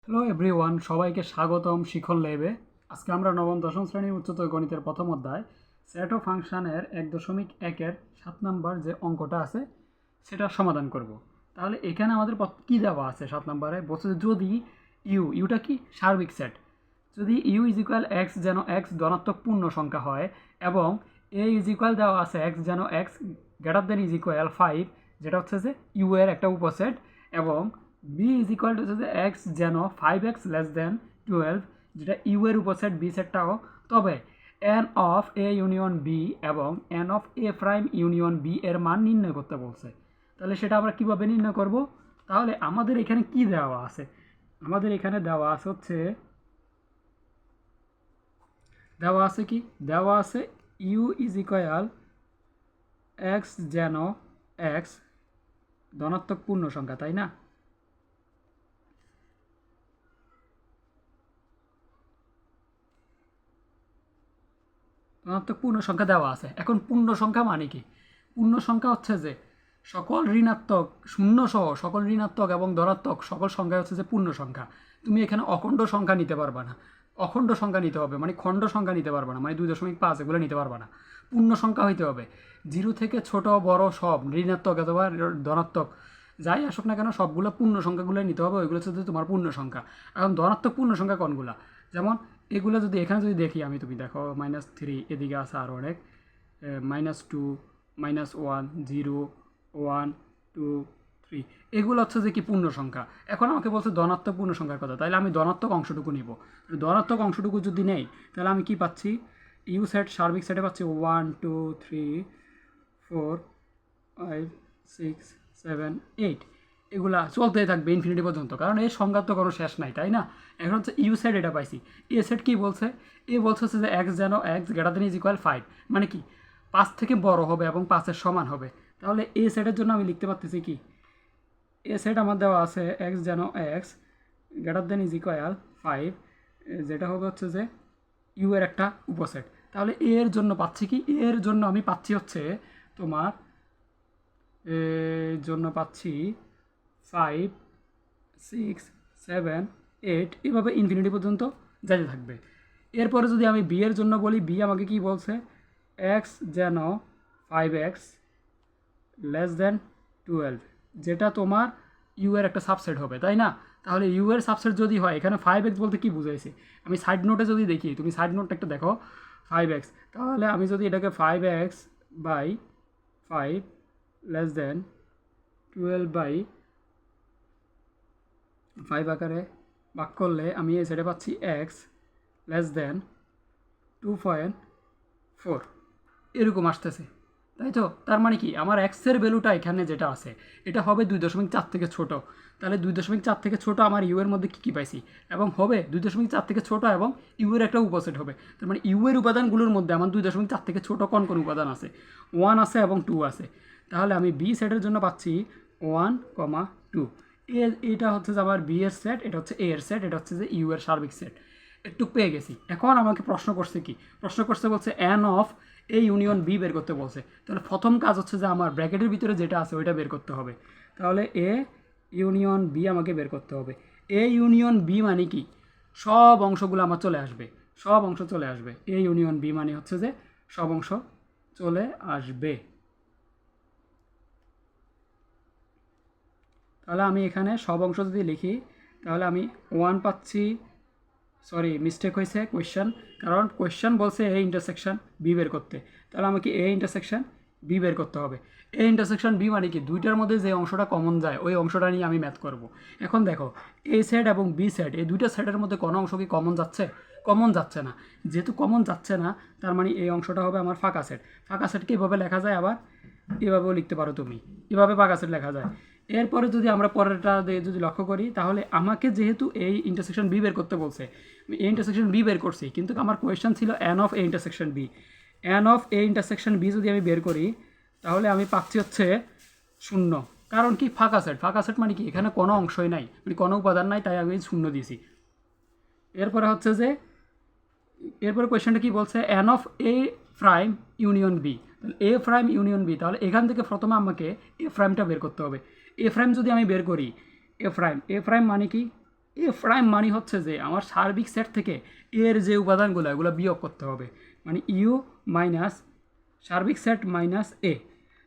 Hello everyone, সবাইকে স্বাগতম শিখন ল্যাবে। আজকে আমরা নবম দশম শ্রেণীর উচ্চতর গণিতের প্রথম অধ্যায় সেট ও ফাংশনের 1.1-এর 7 নম্বর যে অঙ্কটা আছে সেটা সমাধান করব। তাহলে এখানে আমাদের কী দেওয়া আছে 7 নম্বরে? বলছে যে যদি ইউটা কি সার্বিক সেট, যদি ইউ ইজ ইকুয়াল এক্স যেন এক্স ধনাত্মক পূর্ণ সংখ্যা হয় এবং এ ইজ ইকুয়াল দেওয়া আছে এক্স যেন x greater than is equal 5, যেটা হচ্ছে যে ইউ এর একটা উপসেট, এবং বি ইজ ইকুয়াল টু হচ্ছে যে এক্স যেন 5x লেস দেন 12, যেটা ইউ এর উপসেট বি সেটটাও। তবে N of A union B এবং N of A prime union B এর মান নির্ণয় করতে বলছে। তাহলে সেটা আমরা কীভাবে নির্ণয় করব? তাহলে আমাদের এখানে কি দেওয়া আছে? আমাদের এখানে দেওয়া আছে হচ্ছে কি দেওয়া আছে ইউ ইজ ইকুয়াল এক্স যেন এক্স ধনাত্মক পূর্ণ সংখ্যা, তাই না? ধনাত্মক পূর্ণ সংখ্যা দেওয়া আছে। এখন পূর্ণ সংখ্যা মানে কি? পূর্ণ সংখ্যা হচ্ছে যে সকল ঋণাত্মক শূন্য সহ সকল ঋণাত্মক এবং ধনাত্মক সকল সংখ্যা হচ্ছে যে পূর্ণ সংখ্যা। তুমি এখানে অখণ্ড সংখ্যা নিতে পারবে না, অখণ্ড সংখ্যা নিতে হবে, মানে খণ্ড সংখ্যা নিতে পারবে না, মানে 2.5 এগুলো নিতে পারবে না। পূর্ণ সংখ্যা হইতে হবে। জিরো থেকে ছোট বড় সব ঋণাত্মক অথবা ধনাত্মক যাই আসুক না কেন সবগুলো পূর্ণ সংখ্যাগুলো নিতে হবে, ওইগুলো হচ্ছে তোমার পূর্ণ সংখ্যা। এখন ধনাত্মক পূর্ণ সংখ্যা কোনগুলা? যেমন এগুলো যদি এখানে যদি দেখি আমি, তুমি দেখো -3, এদিকে আছে আরও অনেক, -2, -1, 0, 1, 2, 3, এগুলো হচ্ছে যে কি পূর্ণ সংখ্যা। এখন আমাকে বলছে ধনাত্মক পূর্ণ সংখ্যার কথা, তাহলে আমি ধনাত্মক অংশটুকু নিব। ধনাত্মক অংশটুকু যদি নেই তাহলে আমি কি পাচ্ছি? ইউ সেট সার্বিক সেটে পাচ্ছি 1, 2, 3, 4, 5, 6, 7, 8, এগুলা চলতেই থাকবে ইনফিনিটি পর্যন্ত, কারণ এই সংখ্যার তো কোনো শেষ নাই, তাই না? এখন হচ্ছে ইউ সেট এটা পাইছি। এ সেট কি বলছে? এ বলছে হচ্ছে যে এক্স যেন x greater than is equal 5, মানে কি 5 থেকে বড় হবে এবং 5-এর সমান হবে। তাহলে এ সেটের জন্য আমি লিখতে পারতেছি কি, এ সেট আমার দেওয়া আছে এক্স যেন x greater than is equal 5, যেটা হবে হচ্ছে যে ইউ এর একটা উপসেট। তাহলে এর জন্য পাচ্ছি কি? এর জন্য আমি পাচ্ছি হচ্ছে তোমার এর জন্য পাচ্ছি 5, 6, 7, 8, এভাবে ইনফিনিটি পর্যন্ত যেতে থাকবে। এরপরে যদি আমি বি এর জন্য বলি, বি আমাকে কি বলছে? এক্স যেন 5x লেস দেন 12, যেটা তোমার ইউ এর একটা সাবসেট হবে, তাই না? তাহলে ইউ এর সাবসেট যদি হয়, এখানে 5x বলতে কি বুঝাইছে? আমি সাইড নোটে যদি দেখি, তুমি সাইড নোটটা একটু দেখো, 5x, তাহলে আমি যদি এটাকে 5x বাই 5 লেস দেন 12/5 আকারে ভাগ করলে আমি এই সাইডে পাচ্ছি এক্স লেস দেন 2.4, এরকম আসতেছে, তাই তো? তার মানে কি আমার এক্সের ভ্যালুটা এখানে যেটা আছে এটা হবে 2.4 থেকে ছোট। তাহলে 2.4 থেকে ছোট আমার ইউ এর মধ্যে কী পাইছি, এবং হবে 2.4 থেকে ছোট এবং ইউ এর একটা উপসেট হবে। তার মানে ইউ এর উপাদানগুলোর মধ্যে আমার 2.4 থেকে ছোট কোন কোন উপাদান আছে? 1 আছে এবং 2 আছে। তাহলে আমি বি সেটের জন্য পাচ্ছি 1, 2। এটা হচ্ছে যে আমার বি এর সেট, এটা হচ্ছে এ এর সেট, এটা হচ্ছে যে ইউ এর সার্বিক সেট। একটু পেয়ে গেছি। এখন আমাকে প্রশ্ন করছে কি? প্রশ্ন করছে বলছে n of A union B বের করতে বলছে। তাহলে প্রথম কাজ হচ্ছে যে আমার ব্র্যাকেটের ভিতরে যেটা আছে ওইটা বের করতে হবে। তাহলে এ ইউনিয়ন বি আমাকে বের করতে হবে। এ ইউনিয়ন বি মানে কি? সব অংশগুলো আমার চলে আসবে, সব অংশ চলে আসবে। এ ইউনিয়ন বি মানে হচ্ছে যে সব অংশ চলে আসবে। তাহলে আমি এখানে সব অংশ যদি লিখি তাহলে আমি 1 পাচ্ছি, সরি মিস্টেক হয়েছে কোয়েশ্চেন, কারণ কোয়েশ্চেন বলছে এ ইন্টারসেকশন বি বের করতে। তাহলে আমাকে এ ইন্টারসেকশন বি বের করতে হবে। এ ইন্টারসেকশন বি মানে কি? দুইটার মধ্যে যে অংশটা কমন যায় ওই অংশটা নিয়ে আমি ম্যাথ করব। এখন দেখো এ সেট এবং বি সেট, এই দুইটা সেটের মধ্যে কোনো অংশ কি কমন যাচ্ছে? কমন যাচ্ছে না। যেহেতু কমন যাচ্ছে না, তার মানে এই অংশটা হবে আমার ফাঁকা সেট। ফাঁকা সেটকে এভাবে লেখা যায়, আবার এভাবেও লিখতে পারো তুমি, এভাবে ফাঁকা সেট লেখা যায়। এরপরে যদি আমরা পরেরটা যদি লক্ষ্য করি, তাহলে আমাকে যেহেতু এই ইন্টারসেকশন বি বের করতে বলছে, আমি এ ইন্টারসেকশন বি বের করছি, কিন্তু আমার কোয়েশ্চেন ছিল n of A intersection B. N of A intersection B যদি আমি বের করি তাহলে আমি পাচ্ছি হচ্ছে 0, কারণ কি ফাঁকা সেট। ফাঁকা সেট মানে কি? এখানে কোনো অংশই নাই, মানে কোনো উপাদান নাই, তাই আমি 0 দিয়েছি। এরপরে হচ্ছে যে এরপরে কোয়েশ্চেনটা কি বলছে? N of A prime union B. A prime union B, তাহলে এখান থেকে প্রথমে আমাকে এ প্রাইমটা বের করতে হবে। এ প্রাইম যদি আমি বের করি, এ প্রাইম মানে কি? এ প্রাইম মানে হচ্ছে যে আমার সার্বিক সেট থেকে এর যে উপাদানগুলো এগুলো বিয়োগ করতে হবে, মানে ইউ মাইনাস সার্বিক সেট মাইনাস এ।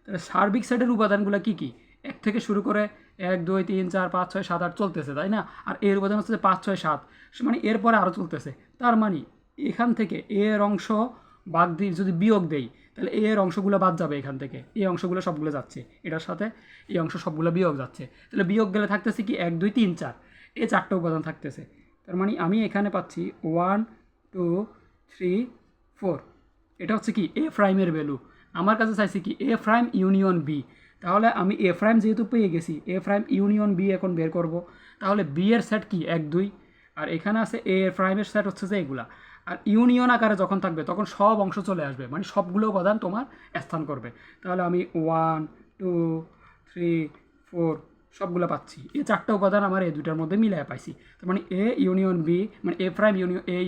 তাহলে সার্বিক সেটের উপাদানগুলো কী কী? 1 থেকে শুরু করে 1 2 3 4 5 6 7 8 চলতেছে, তাই না? আর এর উপাদান হচ্ছে যে 5 6 7, মানে এরপরে আরও চলতেছে। তার মানে এখান থেকে এর অংশ বাদ দিয়ে যদি বিয়োগ দেই তাহলে এর অংশগুলো বাদ যাবে, এখান থেকে এই অংশগুলো সবগুলো যাচ্ছে, এটার সাথে এই অংশ সবগুলো বিয়োগ যাচ্ছে। তাহলে বিয়োগ গেলে থাকতেছে কি 1 2 3 4, এই 4টা উপাদান থাকতেছে। তার মানে আমি এখানে পাচ্ছি 1 2 3 4। এটা হচ্ছে কি এ প্রাইমের ভ্যালু। আমার কাছে চাইছি কি এ প্রাইম ইউনিয়ন বি। তাহলে আমি এ প্রাইম যেহেতু পেয়ে গেছি, এ প্রাইম ইউনিয়ন বি এখন বের করব। তাহলে বি এর সেট কি 1 2, আর এখানে আছে এ প্রাইমের সেট হচ্ছে যে এগুলা। আর ইউনিয়ন আকারে যখন থাকবে তখন সব অংশ চলে আসবে, মানে সবগুলো উপাদান তোমার স্থান করবে। তাহলে আমি 1 2 3 4 সবগুলো পাচ্ছি। এই 4টা উপাদান আমার এই দুটার মধ্যে মিলাই পাইছি। তার মানে এ ইউনিয়ন বি, মানে এ প্রাইম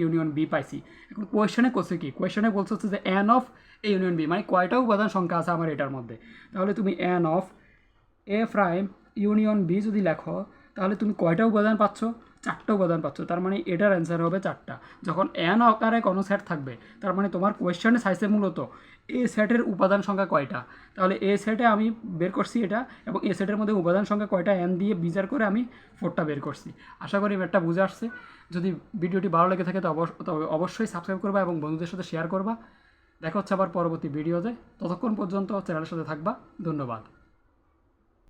ইউনিয়ন বি পাইছি। এখন কোয়েশ্চনে করছে কি, কোয়েশ্চনে বলছে হচ্ছে যে n of A union B, মানে কয়টা উপাদান সংখ্যা আছে আমার এটার মধ্যে। তাহলে তুমি n of A prime union B যদি লেখো তাহলে তুমি কয়টা উপাদান পাচ্ছ? 4টা উপাদান পাচ্ছ। তার মানে এটার অ্যান্সার হবে 4টা। যখন এন আকারে কোনো সেট থাকবে তার মানে তোমার কোয়েশ্চনে চাইছে মূলত এ সেটের উপাদান সংখ্যা কয়টা। তাহলে এ সেটে আমি বের করছি এটা, এবং এ সেটের মধ্যে উপাদান সংখ্যা কয়টা এন দিয়ে বিচার করে আমি 4টা বের করছি। আশা করি ম্যাটটা বুঝে আসছে। যদি ভিডিওটি ভালো লেগে থাকে তবে অবশ্যই সাবস্ক্রাইব করবা এবং বন্ধুদের সাথে শেয়ার করবা। দেখা হচ্ছে আবার পরবর্তী ভিডিওতে। ততক্ষণ পর্যন্ত চ্যানেলের সাথে থাকবা। ধন্যবাদ।